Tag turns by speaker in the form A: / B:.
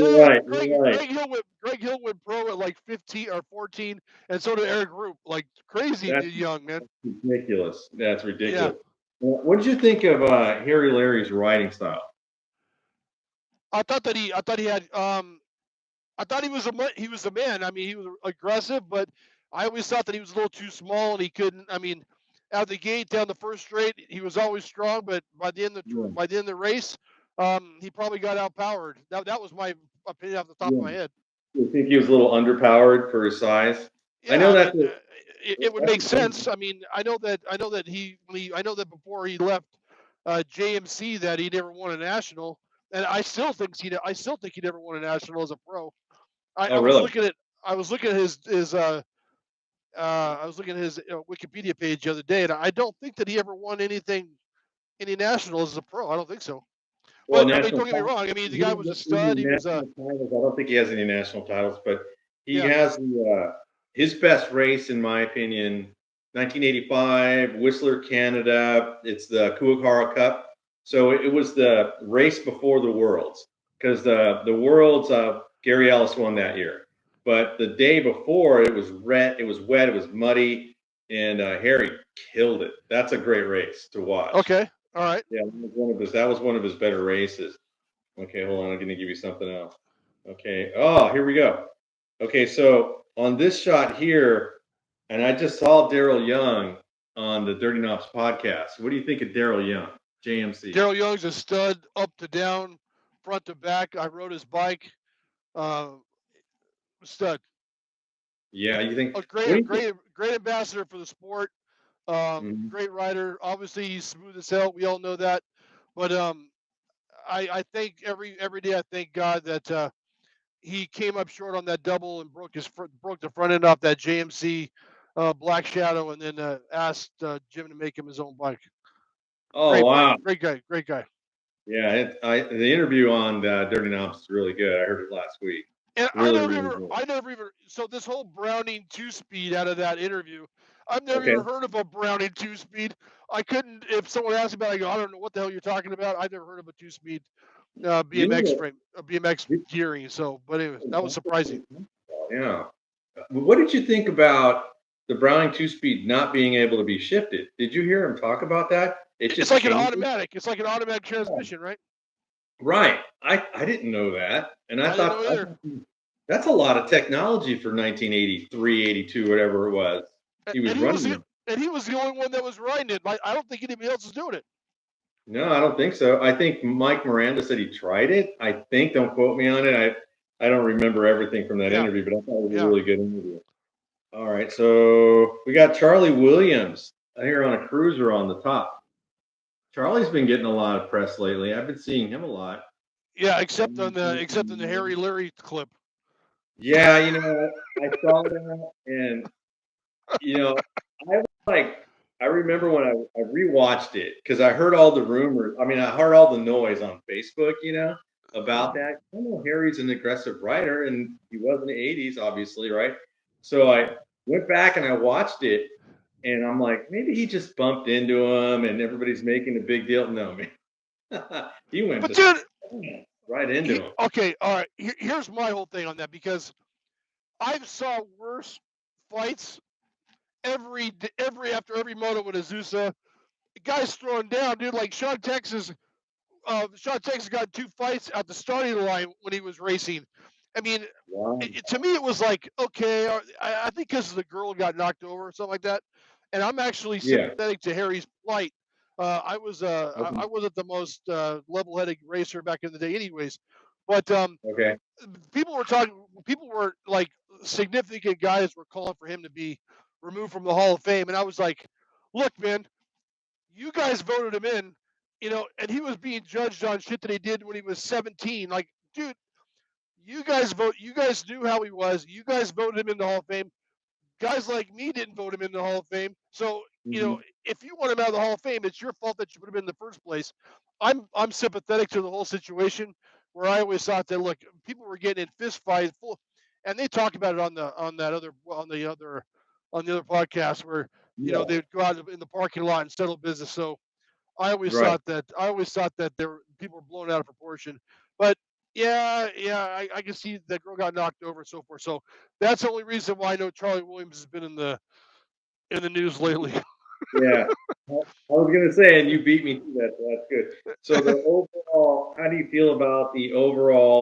A: You're
B: yeah,
A: right.
B: Greg
A: You're right.
B: Greg Hill went pro at like 15 or 14, and so did Eric Roop. Like crazy
A: That's
B: young man.
A: ridiculous. That's
B: Yeah,
A: ridiculous. What did you think of Harry Leary's writing style?
B: I thought he had I thought he was a man. I mean, he was aggressive, but I always thought that he was a little too small and he couldn't. I mean, out of the gate down the first straight, he was always strong, but
A: Yeah,
B: by the end of the race, he probably got outpowered. That was my opinion off the top of
A: yeah.
B: my head.
A: You think he was a little underpowered for his size? I
B: Yeah,
A: know
B: I
A: that's
B: mean, it would
A: that's
B: make
A: the thing.
B: sense. I mean, I know that before he left JMC that he never won a national, and I still think he never won a national as a pro.
A: Oh,
B: I was
A: really?
B: looking at I was looking at his Wikipedia page the other day, and I don't think that he ever won any nationals as a pro. I don't think so.
A: Well,
B: But I mean,
A: national
B: don't get me
A: titles.
B: wrong. I mean, the
A: He
B: guy
A: didn't
B: was a
A: get
B: stud.
A: any
B: He was
A: national titles. I don't think he has any national titles, but he
B: yeah.
A: has his best race, in my opinion, 1985 Whistler, Canada. It's the Kuakara Cup. So it was the race before the Worlds because the Worlds Gary Ellis won that year, but the day before it was red, it was wet, it was muddy, and Harry killed it. That's a great race to watch.
B: Okay. All right.
A: Yeah, that was one of his better races. Okay, hold on. I'm going to give you something else. Okay. Oh, here we go. Okay, so on this shot here, and I just saw Daryl Young on the Dirty Knobs podcast. What do you think of Daryl Young, JMC?
B: Daryl Young's a stud, up to down, front to back. I rode his bike. Uh, Stud.
A: Yeah, you think?
B: A
A: What do you think?
B: great ambassador for the sport.
A: Mhm.
B: Great rider. Obviously, he's smooth as hell. We all know that. But I think every day I thank God that he came up short on that double and broke the front end off that JMC Black Shadow, and then asked Jim to make him his own bike.
A: Oh
B: Great bike,
A: wow,
B: great guy.
A: yeah. The interview on Dirty Knobs is really good. I heard it last week.
B: And
A: Really, really good.
B: I never even, so this whole Browning two speed out of that interview, I've never
A: Okay.
B: even heard of a Browning two speed. I couldn't, if someone asked about it, I go, I don't know what the hell you're talking about. I've never heard of a two speed
A: You know
B: BMX
A: what?
B: frame, BMX gearing. So, but anyways, that was surprising.
A: Yeah. What did you think about the Browning two-speed not being able to be shifted? Did you hear him talk about that? It
B: It's
A: just
B: like an
A: changes.
B: automatic. It's like an automatic
A: Yeah.
B: transmission, right?
A: Right. I didn't know that, and
B: I didn't know
A: I
B: either.
A: thought that's a lot of technology for 1983, 82, whatever it was. He was
B: And he was
A: running
B: the,
A: them.
B: and he was the only one that was riding it. Like, I don't think anybody else is doing it.
A: No, I don't think so. I think Mike Miranda said he tried it. I think, don't quote me on it. I don't remember everything from that
B: Yeah,
A: interview, but I thought it was a
B: yeah.
A: really good interview. All right, so we got Charlie Williams here on a cruiser on the top. Charlie's been getting a lot of press lately. I've been seeing him a lot.
B: Yeah,
A: Um,
B: except on the Harry Leary clip.
A: Yeah, I saw that, and I was like, I remember when I rewatched it because I heard all the rumors. I mean, I heard all the noise on Facebook, about that. I know Harry's an aggressive writer, and he was in the '80s, obviously, right? So I went back and I watched it, and I'm like, maybe he just bumped into him, and everybody's making a big deal. No, man, he went
B: But
A: to
B: dude,
A: right into him.
B: okay, all right. Here's my whole thing on that, because I've saw worse fights every after every moto with Azusa. The guy's throwing down, dude. Like Sean Texas. Sean Texas got two fights at the starting line when he was racing. I mean,
A: Wow.
B: to me, it was like, okay, I think because the girl got knocked over or something like that. And I'm actually
A: Yeah.
B: sympathetic to Harry's plight.
A: Okay.
B: I wasn't the most level-headed racer back in the day, anyways. But
A: Okay.
B: people were like, significant guys were calling for him to be removed from the Hall of Fame, and I was like, look, man, you guys voted him in, and he was being judged on shit that he did when he was 17. Like, dude, you guys knew how he was. You guys voted him in the Hall of Fame. Guys like me didn't vote him in the Hall of Fame. So,
A: Hmm.
B: if you want him out of the Hall of Fame, it's your fault that you put him in the first place. I'm sympathetic to the whole situation, where I always thought that, look, people were getting in fist fights, and they talk about it on the other podcast, where
A: Yeah.
B: they'd go out in the parking lot and settle business. So I always
A: Right.
B: thought that people were blown out of proportion. But Yeah, yeah, I can see that girl got knocked over and so forth. So that's the only reason why I know Charlie Williams has been in the news lately.
A: Yeah. I was gonna say, and you beat me to that, so that's good. So the overall, how do you feel about the overall